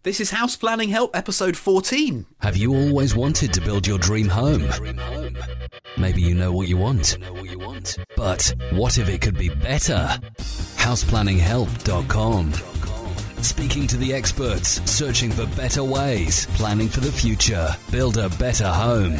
This is House Planning Help, episode 14. Have you always wanted to build your dream home? Maybe you know what you want. But what if it could be better? HousePlanningHelp.com. Speaking to the experts, searching for better ways, planning for the future, build a better home.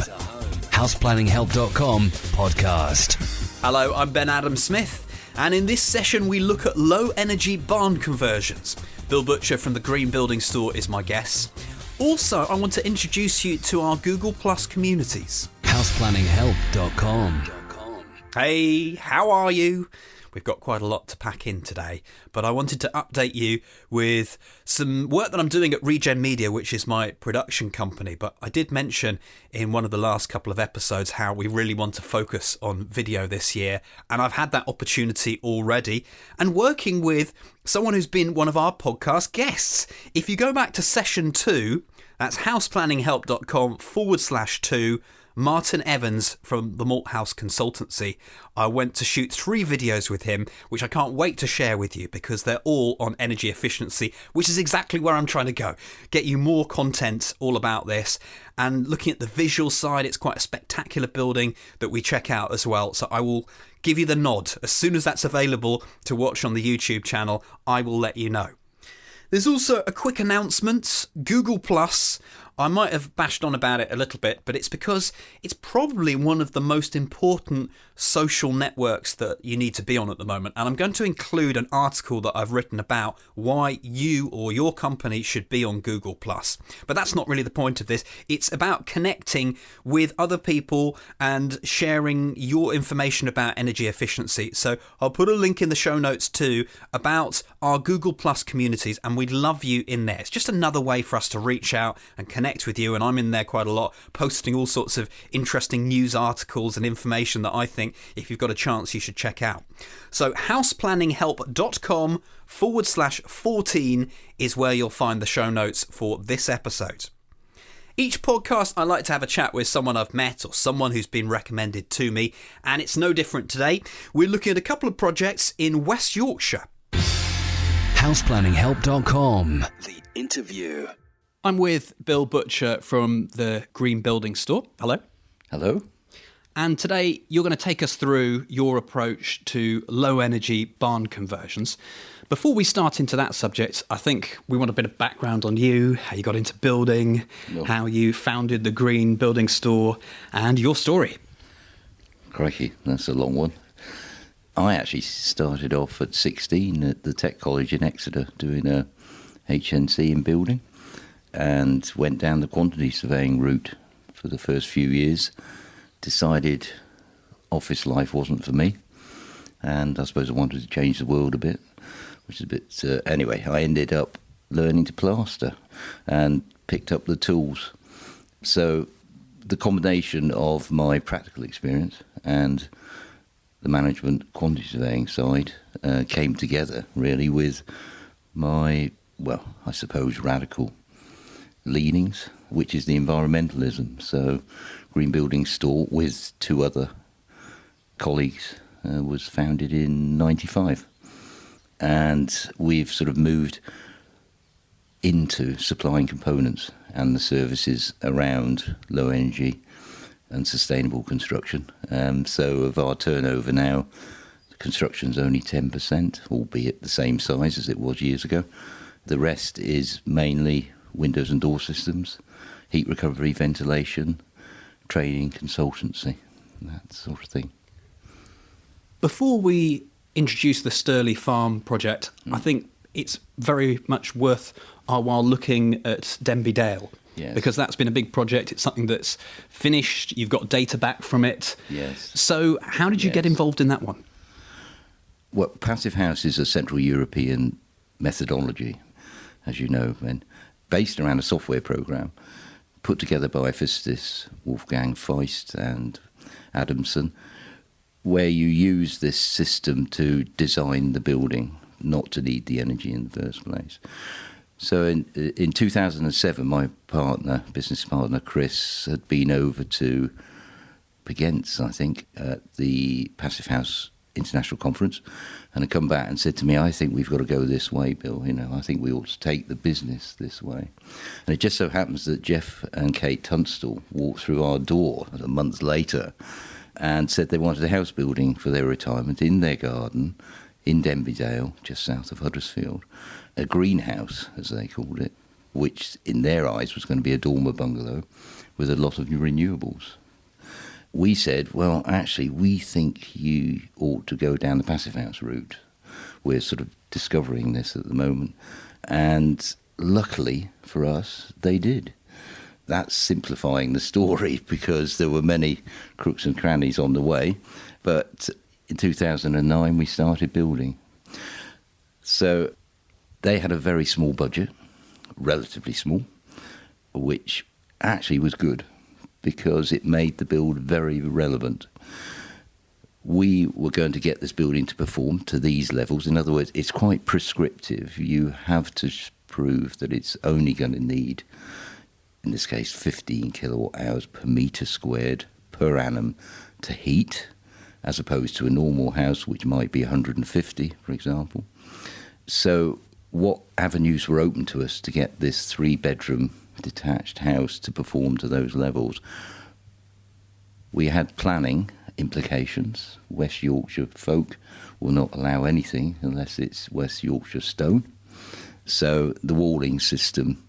HousePlanningHelp.com podcast. Hello, I'm Ben Adam Smith, and in this session we look at low-energy barn conversions. Bill Butcher from the Green Building Store is my guest. Also, I want to introduce you to our Google Plus communities. HousePlanningHelp.com. Hey, how are you? We've got quite a lot to pack in today, but I wanted to update you with some work that I'm doing at Regen Media, which is my production company. But I did mention in one of the last couple of episodes how we really want to focus on video this year, and I've had that opportunity already, and working with someone who's been one of our podcast guests. If you go back to session 2, that's houseplanninghelp.com/2, Martin Evans from the Malthouse Consultancy. I went to shoot 3 videos with him, which I can't wait to share with you because they're all on energy efficiency, which is exactly where I'm trying to go. Get you more content all about this. And looking at the visual side, it's quite a spectacular building that we check out as well. So I will give you the nod. As soon as that's available to watch on the YouTube channel, I will let you know. There's also a quick announcement. Google Plus. I might have bashed on about it a little bit, but it's because it's probably one of the most important social networks that you need to be on at the moment. And I'm going to include an article that I've written about why you or your company should be on Google Plus. But that's not really the point of this. It's about connecting with other people and sharing your information about energy efficiency. So I'll put a link in the show notes too about our Google Plus communities, and we'd love you in there. It's just another way for us to reach out and connect with you, and I'm in there quite a lot, posting all sorts of interesting news articles and information that I think, if you've got a chance, you should check out. So houseplanninghelp.com/14 is where you'll find the show notes for this episode. Each podcast, I like to have a chat with someone I've met or someone who's been recommended to me, and it's no different today. We're looking at a couple of projects in West Yorkshire. HousePlanningHelp.com. The interview. I'm with Bill Butcher from the Green Building Store. Hello. Hello. And today you're going to take us through your approach to low energy barn conversions. Before we start into that subject, I think we want a bit of background on you, how you got into building, how you founded the Green Building Store, and your story. Crikey, that's a long one. I actually started off at 16 at the Tech College in Exeter doing a HNC in building, and went down the quantity surveying route for the first few years. Decided office life wasn't for me, and I suppose I wanted to change the world a bit, which is a bit... anyway, I ended up learning to plaster and picked up the tools. So the combination of my practical experience and the management quantity surveying side came together really with my, well, I suppose radical leanings, which is the environmentalism. So Green Building Store, with 2 other colleagues, was founded in 95, and we've sort of moved into supplying components and the services around low energy and sustainable construction. So of our turnover now, construction's only 10%, albeit the same size as it was years ago. The rest is mainly windows and door systems, heat recovery, ventilation, training, consultancy, that sort of thing. Before we introduce the Stirling Farm project, I think it's very much worth our while looking at Denby Dale. Yes. Because that's been a big project. It's something that's finished. You've got data back from it. Yes. So how did you get involved in that one? Well, Passive House is a Central European methodology, as you know, and based around a software program put together by Fistis, Wolfgang Feist and Adamson, where you use this system to design the building, not to need the energy in the first place. So in 2007, my business partner, Chris, had been over to Pagentz, I think, at the Passive House international conference, and had come back and said to me, I think we've got to go this way, Bill. I think we ought to take the business this way. And it just so happens that Jeff and Kate Tunstall walked through our door a month later and said they wanted a house building for their retirement in their garden in Denby Dale, just south of Huddersfield, a greenhouse, as they called it, which in their eyes was going to be a dormer bungalow with a lot of renewables. We said, well, actually, we think you ought to go down the passive house route. We're sort of discovering this at the moment. And luckily for us, they did. That's simplifying the story because there were many crooks and crannies on the way. But in 2009, we started building. So they had a very small budget, relatively small, which actually was good, because it made the build very relevant. We were going to get this building to perform to these levels. In other words, it's quite prescriptive. You have to prove that it's only going to need, in this case, 15 kilowatt hours per metre squared per annum to heat, as opposed to a normal house, which might be 150, for example. So what avenues were open to us to get this 3-bedroom detached house to perform to those levels? We had planning implications. West Yorkshire folk will not allow anything unless it's West Yorkshire stone. So the walling system,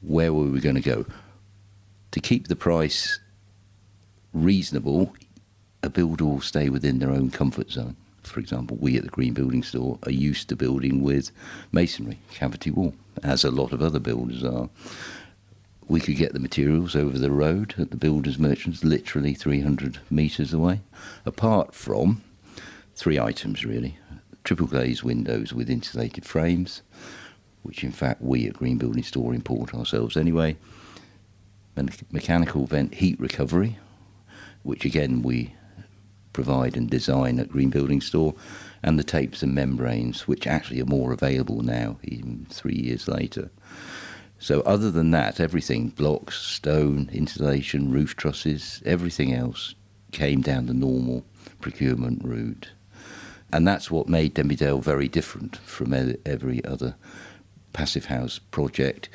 where were we going to go? To keep the price reasonable, a builder will stay within their own comfort zone. For example, we at the Green Building Store are used to building with masonry, cavity wall, as a lot of other builders are. We could get the materials over the road at the builders' merchants, literally 300 metres away, apart from 3 items really. Triple glazed windows with insulated frames, which in fact we at Green Building Store import ourselves anyway, and mechanical vent heat recovery, which again we provide and design at Green Building Store, and the tapes and membranes, which actually are more available now, even 3 years later. So other than that, everything, blocks, stone, insulation, roof trusses, everything else came down the normal procurement route. And that's what made Denby Dale very different from every other passive house project,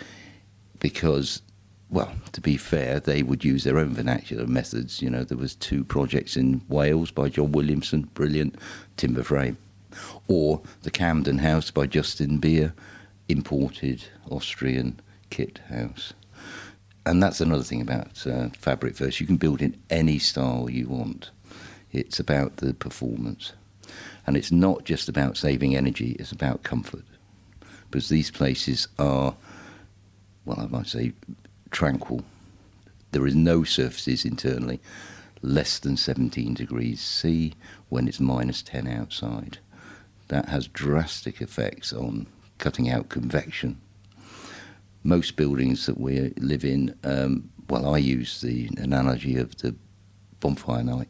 because, well, to be fair, they would use their own vernacular methods. There was 2 projects in Wales by John Williamson, brilliant, timber frame. Or the Camden House by Justin Beer, imported Austrian kit house. And that's another thing about Fabric First. You can build in any style you want. It's about the performance. And it's not just about saving energy, it's about comfort. Because these places are, well, I might say, tranquil. There is no surfaces internally less than 17 degrees C when it's minus 10 outside. That has drastic effects on cutting out convection. Most buildings that we live in, I use the analogy of the bonfire night.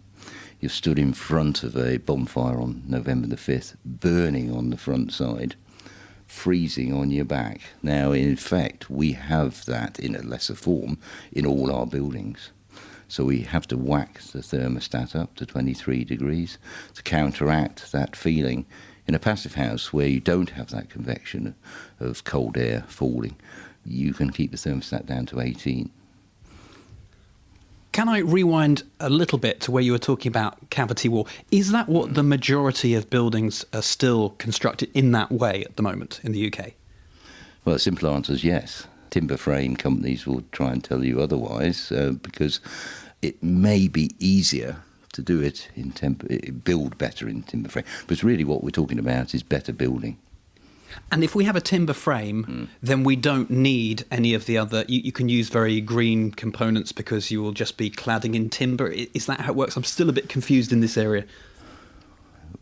You're stood in front of a bonfire on November the 5th, burning on the front side, freezing on your back. Now, in fact, we have that in a lesser form in all our buildings. So we have to whack the thermostat up to 23 degrees to counteract that feeling. In a passive house where you don't have that convection of cold air falling, you can keep the thermostat down to 18. Can I rewind a little bit to where you were talking about cavity wall? Is that what the majority of buildings are still constructed in that way at the moment in the UK? Well, the simple answer is yes. Timber frame companies will try and tell you otherwise because it may be easier to do it build better in timber frame. But really what we're talking about is better building. And if we have a timber frame, then we don't need any of the other... You can use very green components because you will just be cladding in timber. Is that how it works? I'm still a bit confused in this area.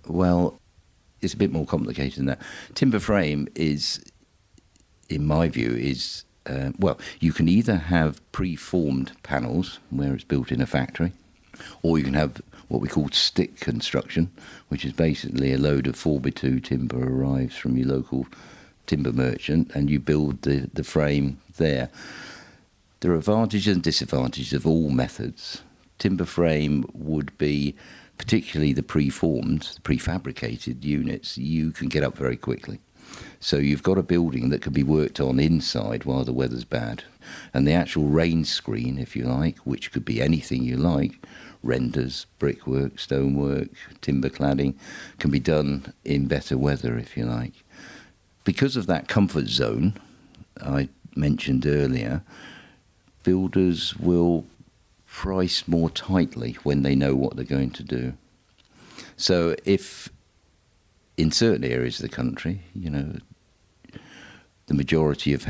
Well, it's a bit more complicated than that. Timber frame is, in my view, you can either have pre-formed panels where it's built in a factory, or you can have what we call stick construction, which is basically a load of 4x2 timber arrives from your local timber merchant and you build the frame there. There are advantages and disadvantages of all methods. Timber frame would be particularly the preformed, prefabricated units, you can get up very quickly. So you've got a building that can be worked on inside while the weather's bad. And the actual rain screen, if you like, which could be anything you like, renders, brickwork, stonework, timber cladding, can be done in better weather, if you like. Because of that comfort zone I mentioned earlier, builders will price more tightly when they know what they're going to do. So if in certain areas of the country, the majority of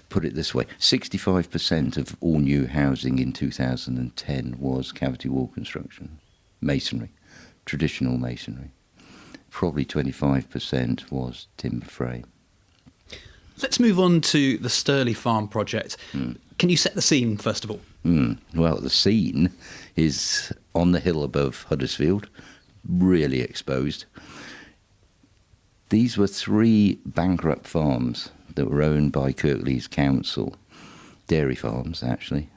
put it this way, 65% of all new housing in 2010 was cavity wall construction, masonry, traditional masonry. Probably 25% was timber frame. Let's move on to the Sturley Farm project. Can you set the scene, first of all? Well, the scene is on the hill above Huddersfield, really exposed. These were 3 bankrupt farms that were owned by Kirklees Council, dairy farms actually,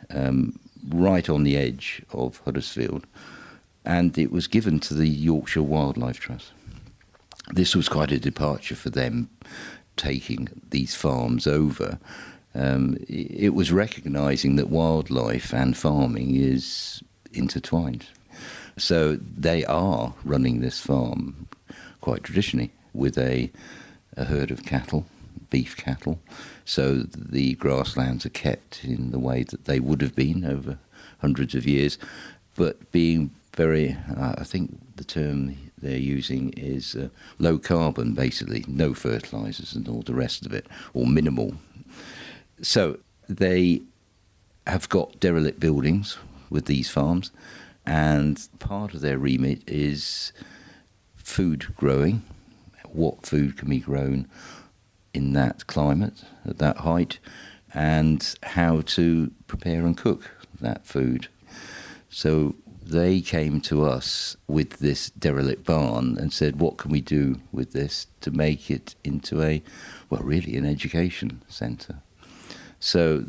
right on the edge of Huddersfield, and it was given to the Yorkshire Wildlife Trust. This was quite a departure for them, taking these farms over. It was recognising that wildlife and farming is intertwined. So they are running this farm quite traditionally with a herd of cattle, beef cattle. So the grasslands are kept in the way that they would have been over hundreds of years, but being very, I think the term they're using is low carbon, basically, no fertilisers and all the rest of it, or minimal. So they have got derelict buildings with these farms, and part of their remit is food growing. What food can be grown in that climate, at that height, and how to prepare and cook that food. So they came to us with this derelict barn and said, what can we do with this to make it into really an education centre? So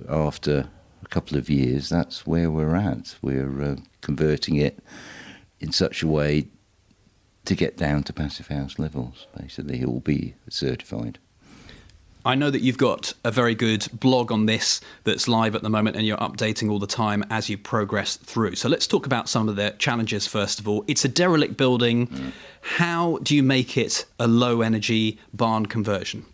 after a couple of years, that's where we're at. We're converting it in such a way to get down to passive house levels. Basically, it will be certified. I know that you've got a very good blog on this that's live at the moment and you're updating all the time as you progress through. So let's talk about some of the challenges first of all. It's a derelict building. How do you make it a low energy barn conversion?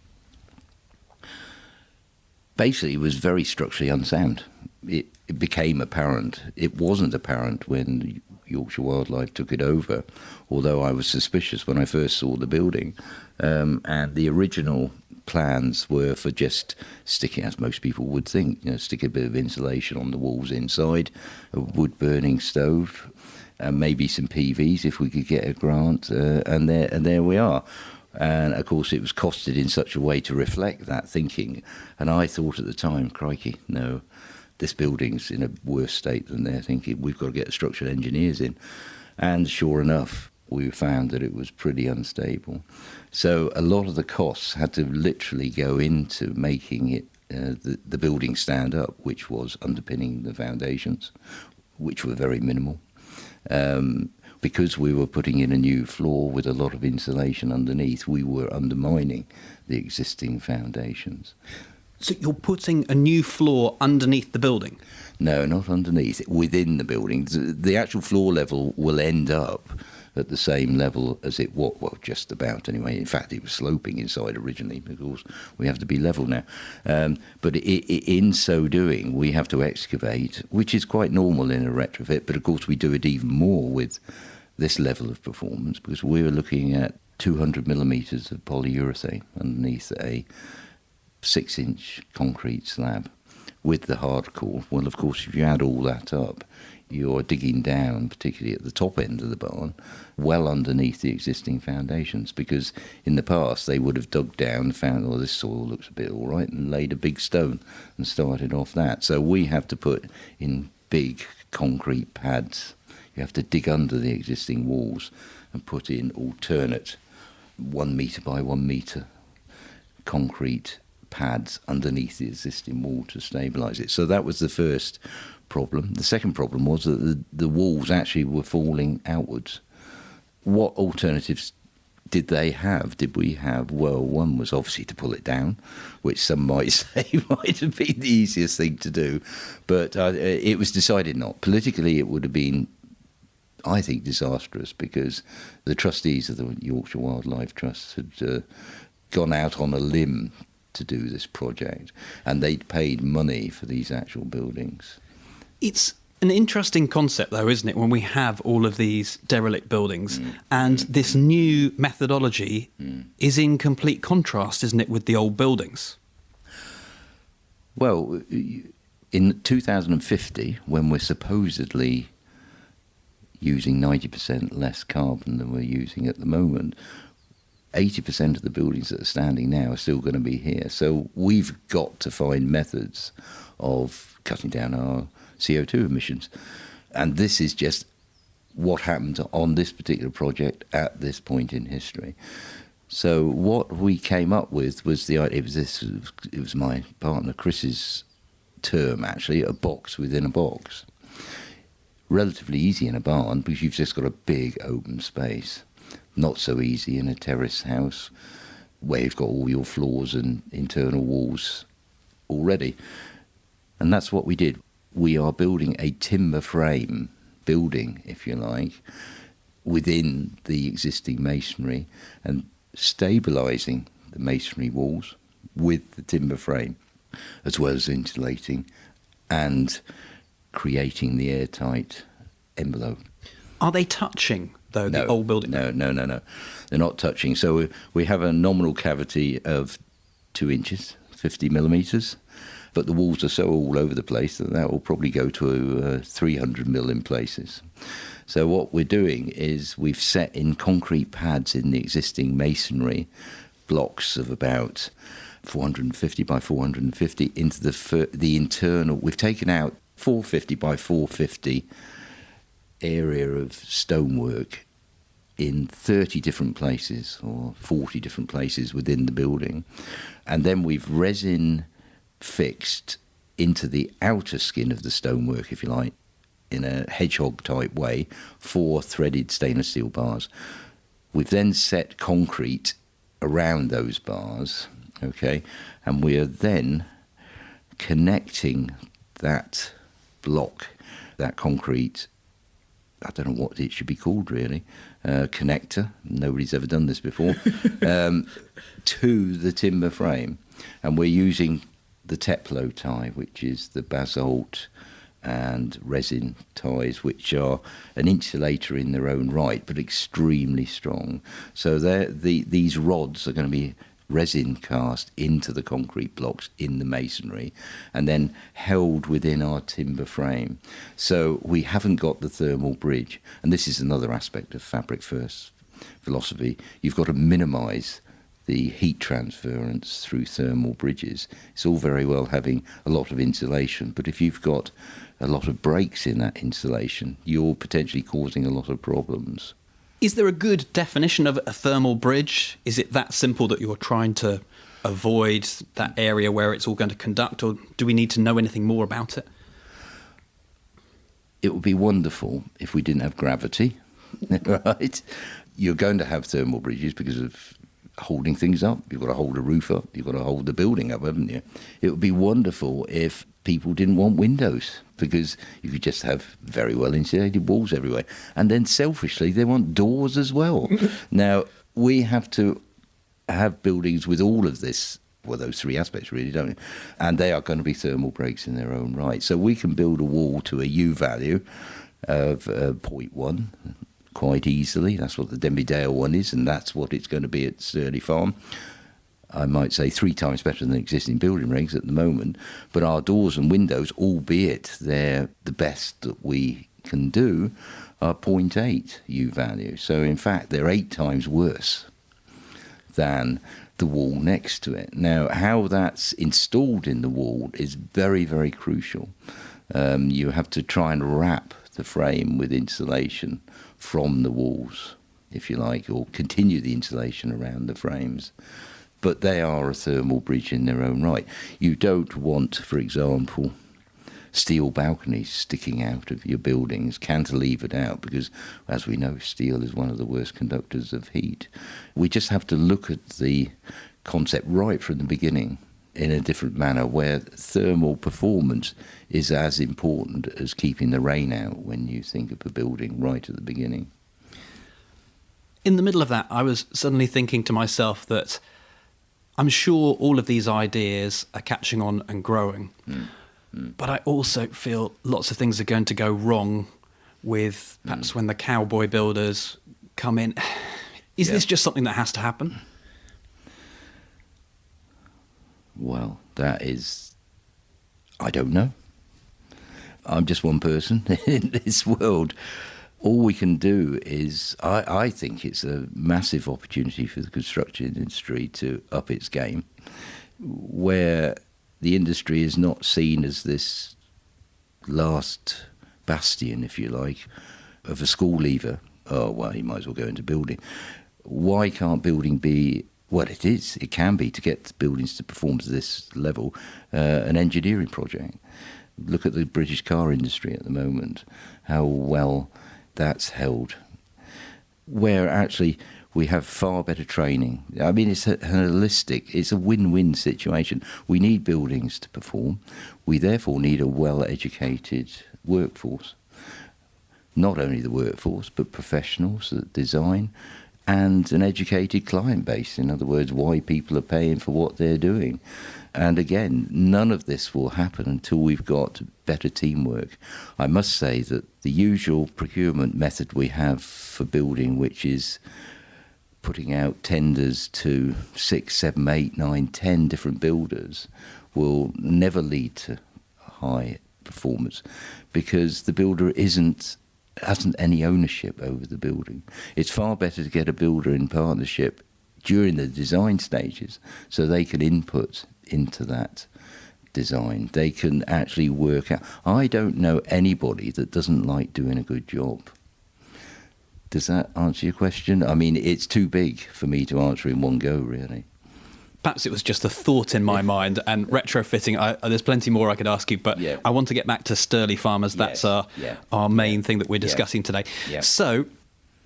Basically, it was very structurally unsound. It became apparent. It wasn't apparent when Yorkshire Wildlife took it over, although I was suspicious when I first saw the building. And the original plans were for just sticking, as most people would think, stick a bit of insulation on the walls inside, a wood-burning stove, and maybe some PVs if we could get a grant, and there we are. And, of course, it was costed in such a way to reflect that thinking. And I thought at the time, crikey, no, this building's in a worse state than they're thinking. We've got to get structural engineers in. And sure enough, we found that it was pretty unstable. So a lot of the costs had to literally go into making it the building stand up, which was underpinning the foundations, which were very minimal. Because we were putting in a new floor with a lot of insulation underneath, we were undermining the existing foundations. So you're putting a new floor underneath the building? No, not underneath, within the building. The actual floor level will end up at the same level as it was, well, just about anyway. In fact, it was sloping inside originally because we have to be level now. But in so doing, we have to excavate, which is quite normal in a retrofit, but of course we do it even more with this level of performance because we're looking at 200 millimetres of polyurethane underneath a 6-inch concrete slab with the hardcore. Well, of course, if you add all that up, you're digging down, particularly at the top end of the barn, well underneath the existing foundations, because in the past they would have dug down, found, oh, this soil looks a bit all right, and laid a big stone and started off that. So we have to put in big concrete pads. You have to dig under the existing walls and put in alternate 1 metre by 1 metre concrete pads underneath the existing wall to stabilise it. So that was the first problem. The second problem was that the walls actually were falling outwards. What alternatives did they have? Did we have? Well, one was obviously to pull it down, which some might say might have been the easiest thing to do. But it was decided not. Politically, it would have been, I think, disastrous, because the trustees of the Yorkshire Wildlife Trust had gone out on a limb to do this project, and they'd paid money for these actual buildings. It's an interesting concept, though, isn't it, when we have all of these derelict buildings and this new methodology is in complete contrast, isn't it, with the old buildings? Well, in 2050, when we're supposedly using 90% less carbon than we're using at the moment, 80% of the buildings that are standing now are still going to be here. So we've got to find methods of cutting down our CO2 emissions. And this is just what happened on this particular project at this point in history. So what we came up with was the idea. It was my partner Chris's term, actually, a box within a box. Relatively easy in a barn because you've just got a big open space. Not so easy in a terrace house where you've got all your floors and internal walls already. And that's what we did. We are building a timber frame building, if you like, within the existing masonry and stabilising the masonry walls with the timber frame, as well as insulating and creating the airtight envelope. Are they touching, though, the old building? No. They're not touching. So we have a nominal cavity of 2 inches, 50 millimetres, but the walls are so all over the place that will probably go to 300 mil in places. So what we're doing is we've set in concrete pads in the existing masonry blocks of about 450 by 450 into the internal. We've taken out 450 by 450 area of stonework in 30 different places or 40 different places within the building. And then we've resin fixed into the outer skin of the stonework, if you like, in a hedgehog type way, 4 threaded stainless steel bars. We've then set concrete around those bars, okay, and we are then connecting that block, that concrete, I don't know what it should be called really, connector, nobody's ever done this before, to the timber frame. And we're using the Teplo tie, which is the basalt and resin ties, which are an insulator in their own right, but extremely strong. So these rods are going to be resin cast into the concrete blocks in the masonry and then held within our timber frame. So we haven't got the thermal bridge. And this is another aspect of fabric first philosophy. You've got to minimise the heat transference through thermal bridges. It's all very well having a lot of insulation, but if you've got a lot of breaks in that insulation, you're potentially causing a lot of problems. Is there a good definition of a thermal bridge? Is it that simple that you're trying to avoid that area where it's all going to conduct, or do we need to know anything more about it? It would be wonderful if we didn't have gravity, right? You're going to have thermal bridges because of holding things up. You've got to hold a roof up. You've got to hold the building up, haven't you? It would be wonderful if people didn't want windows, because you could just have very well insulated walls everywhere. And then selfishly, they want doors as well. Now, we have to have buildings with all of this, well, those 3 aspects really, don't we? And they are going to be thermal breaks in their own right. So we can build a wall to a U value of 0.1 quite easily. That's what the Denby Dale one is, and that's what it's going to be at Sturley Farm. I might say 3 times better than existing building regs at the moment. But our doors and windows, albeit they're the best that we can do, are 0.8 U value. So in fact, they're 8 times worse than the wall next to it. Now, how that's installed in the wall is very, very crucial. You have to try and wrap the frame with insulation from the walls, if you like, or continue the insulation around the frames. But they are a thermal bridge in their own right. You don't want, for example, steel balconies sticking out of your buildings, cantilevered out, because, as we know, steel is one of the worst conductors of heat. We just have to look at the concept right from the beginning in a different manner, where thermal performance is as important as keeping the rain out when you think of a building right at the beginning. In the middle of that, I was suddenly thinking to myself that I'm sure all of these ideas are catching on and growing, but I also feel lots of things are going to go wrong with perhaps when the cowboy builders come in. Is this just something that has to happen? Well, that is, I don't know. I'm just one person in this world. All we can do is, I think it's a massive opportunity for the construction industry to up its game, where the industry is not seen as this last bastion, if you like, of a school leaver. Oh, well, you might as well go into building. Why can't building be, well, it is, it can be, to get buildings to perform to this level, an engineering project. Look at the British car industry at the moment, how well that's held, where actually we have far better training. I mean, it's a holistic, it's a win-win situation. We need buildings to perform. We therefore need a well-educated workforce. Not only the workforce, but professionals that design, and an educated client base. In other words, why people are paying for what they're doing. And again, none of this will happen until we've got better teamwork. I must say that the usual procurement method we have for building, which is putting out tenders to 6, 7, 8, 9, 10 different builders, will never lead to high performance, because the builder hasn't any ownership over the building. It's far better to get a builder in partnership during the design stages, so they can input into that design. They can actually work out. I don't know anybody that doesn't like doing a good job. Does that answer your question? I mean, it's too big for me to answer in one go, really. Perhaps it was just a thought in my mind, and retrofitting, there's plenty more I could ask you, but I want to get back to Sturley Farmers. That's our main thing that we're discussing today. So,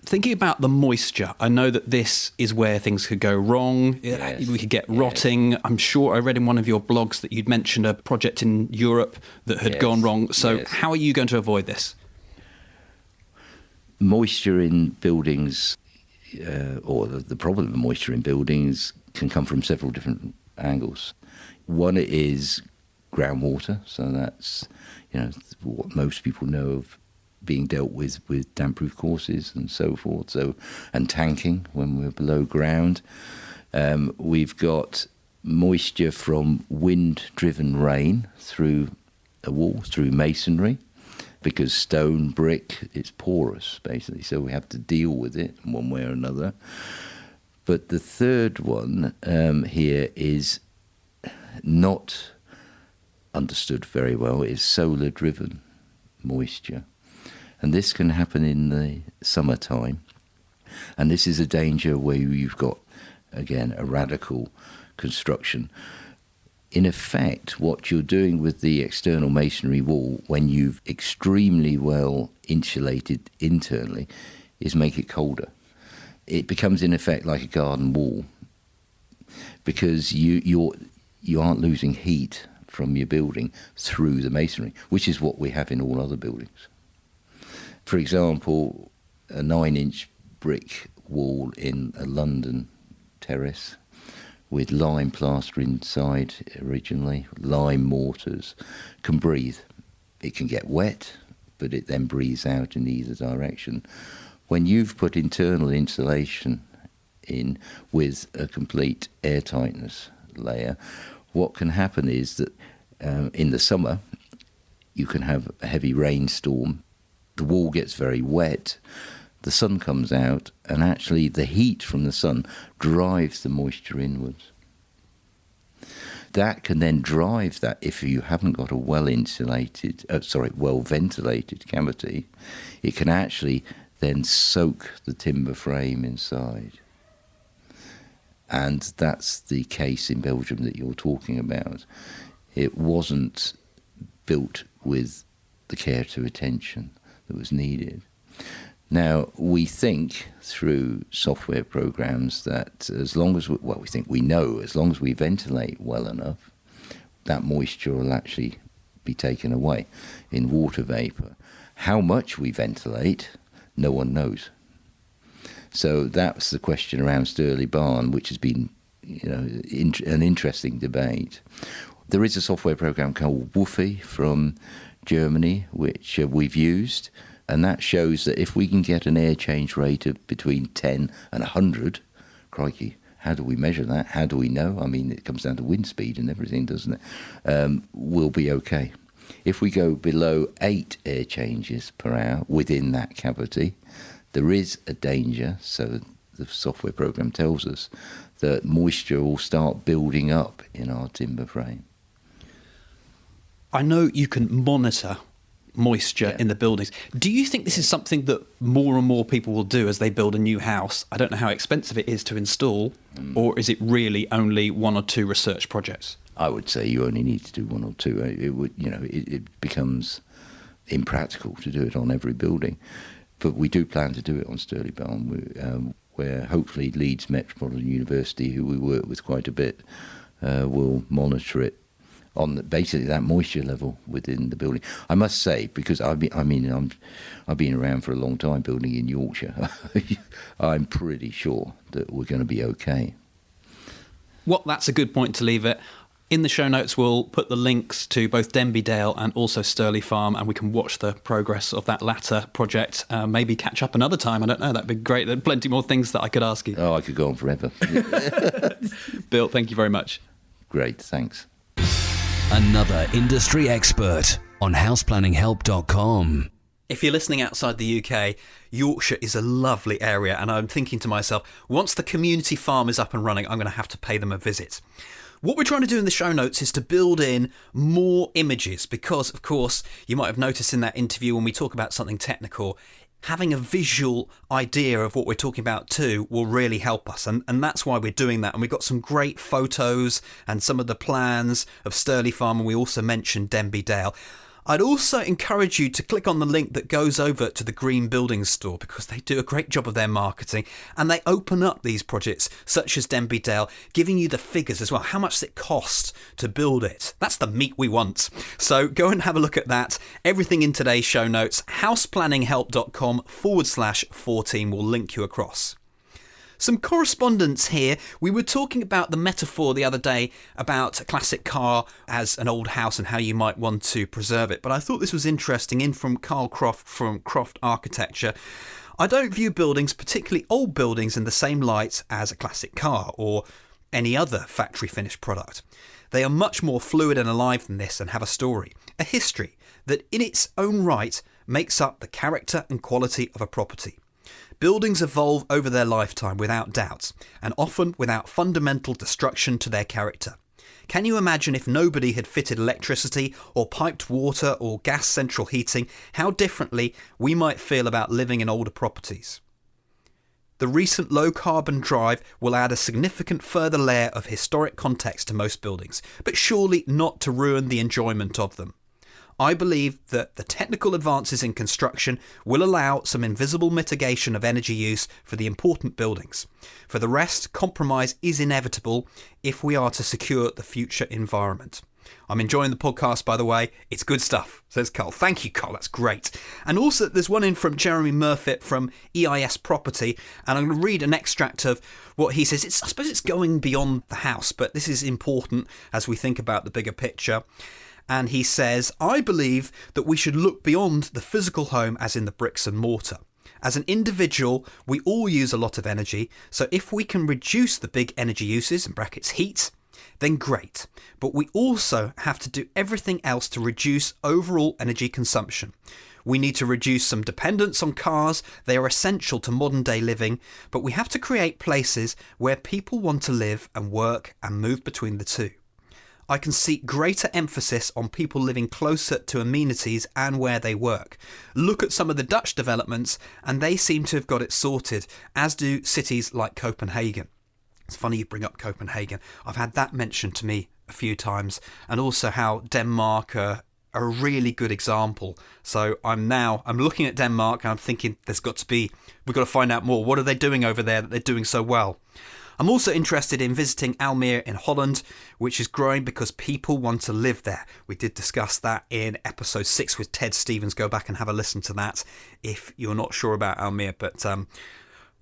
thinking about the moisture, I know that this is where things could go wrong. We could get rotting. I'm sure I read in one of your blogs that you'd mentioned a project in Europe that had gone wrong. So how are you going to avoid this? Moisture in buildings, or the problem of moisture in buildings, can come from several different angles. One is groundwater, so that's what most people know of being dealt with damp-proof courses and so forth. So, and tanking when we're below ground. We've got moisture from wind-driven rain through a wall, through masonry, because stone, brick, it's porous basically. So we have to deal with it in one way or another. But the third one here is not understood very well, is solar-driven moisture. And this can happen in the summertime. And this is a danger where you've got, again, a radical construction. In effect, what you're doing with the external masonry wall, when you've extremely well insulated internally, is make it colder. It becomes, in effect, like a garden wall, because you aren't losing heat from your building through the masonry, which is what we have in all other buildings. For example, a 9-inch brick wall in a London terrace with lime plaster inside originally, lime mortars, can breathe. It can get wet, but it then breathes out in either direction. When you've put internal insulation in with a complete airtightness layer, what can happen is that in the summer, you can have a heavy rainstorm, the wall gets very wet, the sun comes out, and actually the heat from the sun drives the moisture inwards. That can then drive that, if you haven't got a well-ventilated cavity, it can actually then soak the timber frame inside. And that's the case in Belgium that you're talking about. It wasn't built with the care to attention that was needed. Now, we think through software programs that as long as we know as long as we ventilate well enough, that moisture will actually be taken away in water vapor. How much we ventilate, no one knows. So that's the question around Sturley Barn, which has been, an interesting debate. There is a software program called Woofy from Germany, which we've used, and that shows that if we can get an air change rate of between 10 and 100, crikey, how do we measure that? How do we know? I mean, it comes down to wind speed and everything, doesn't it? We'll be okay. If we go below 8 air changes per hour within that cavity, there is a danger, so the software program tells us, that moisture will start building up in our timber frame. I know you can monitor moisture in the buildings. Do you think this is something that more and more people will do as they build a new house? I don't know how expensive it is to install, or is it really only 1 or 2 research projects? I would say you only need to do 1 or 2. It becomes impractical to do it on every building. But we do plan to do it on Sturley Barn, where hopefully Leeds Metropolitan University, who we work with quite a bit, will monitor it on basically that moisture level within the building. I must say, because I've been around for a long time building in Yorkshire, I'm pretty sure that we're going to be okay. Well, that's a good point to leave it. In the show notes, we'll put the links to both Denby Dale and also Sturley Farm, and we can watch the progress of that latter project. Maybe catch up another time. I don't know. That'd be great. There are plenty more things that I could ask you. Oh, I could go on forever. Bill, thank you very much. Great, thanks. Another industry expert on houseplanninghelp.com. If you're listening outside the UK, Yorkshire is a lovely area, and I'm thinking to myself, once the community farm is up and running, I'm going to have to pay them a visit. What we're trying to do in the show notes is to build in more images because, of course, you might have noticed in that interview when we talk about something technical, having a visual idea of what we're talking about too will really help us. And that's why we're doing that. And we've got some great photos and some of the plans of Sturley Farm, and we also mentioned Denby Dale. I'd also encourage you to click on the link that goes over to the Green Buildings store because they do a great job of their marketing and they open up these projects such as Denby Dale, giving you the figures as well. How much does it cost to build it? That's the meat we want. So go and have a look at that. Everything in today's show notes, houseplanninghelp.com/14 will link you across. Some correspondence here. We were talking about the metaphor the other day about a classic car as an old house and how you might want to preserve it. But I thought this was interesting. In from Carl Croft from Croft Architecture. I don't view buildings, particularly old buildings, in the same light as a classic car or any other factory finished product. They are much more fluid and alive than this and have a story, a history that in its own right makes up the character and quality of a property. Buildings evolve over their lifetime without doubt, and often without fundamental destruction to their character. Can you imagine if nobody had fitted electricity or piped water or gas central heating, how differently we might feel about living in older properties? The recent low-carbon drive will add a significant further layer of historic context to most buildings, but surely not to ruin the enjoyment of them. I believe that the technical advances in construction will allow some invisible mitigation of energy use for the important buildings. For the rest, compromise is inevitable if we are to secure the future environment. I'm enjoying the podcast, by the way. It's good stuff, says Carl. Thank you, Carl. That's great. And also, there's one in from Jeremy Murfitt from EIS Property, and I'm going to read an extract of what he says. I suppose it's going beyond the house, but this is important as we think about the bigger picture. And he says, I believe that we should look beyond the physical home as in the bricks and mortar. As an individual, we all use a lot of energy, so if we can reduce the big energy uses, in brackets heat, then great. But we also have to do everything else to reduce overall energy consumption. We need to reduce some dependence on cars. They are essential to modern day living, but we have to create places where people want to live and work and move between the two. I can see greater emphasis on people living closer to amenities and where they work. Look at some of the Dutch developments and they seem to have got it sorted, as do cities like Copenhagen. It's funny you bring up Copenhagen. I've had that mentioned to me a few times, and also how Denmark are a really good example. So I'm looking at Denmark and I'm thinking we've got to find out more. What are they doing over there that they're doing so well? I'm also interested in visiting Almere in Holland, which is growing because people want to live there. We did discuss that in episode 6 with Ted Stevens. Go back and have a listen to that if you're not sure about Almere. But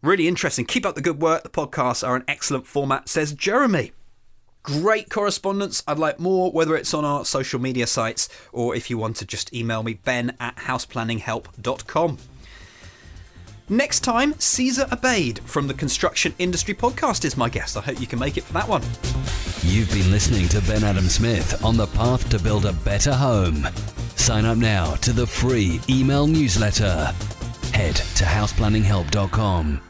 really interesting. Keep up the good work. The podcasts are an excellent format, says Jeremy. Great correspondence. I'd like more, whether it's on our social media sites or if you want to just email me, ben@houseplanninghelp.com. Next time, Caesar Abaid from the Construction Industry Podcast is my guest. I hope you can make it for that one. You've been listening to Ben Adam Smith on the path to build a better home. Sign up now to the free email newsletter. Head to houseplanninghelp.com.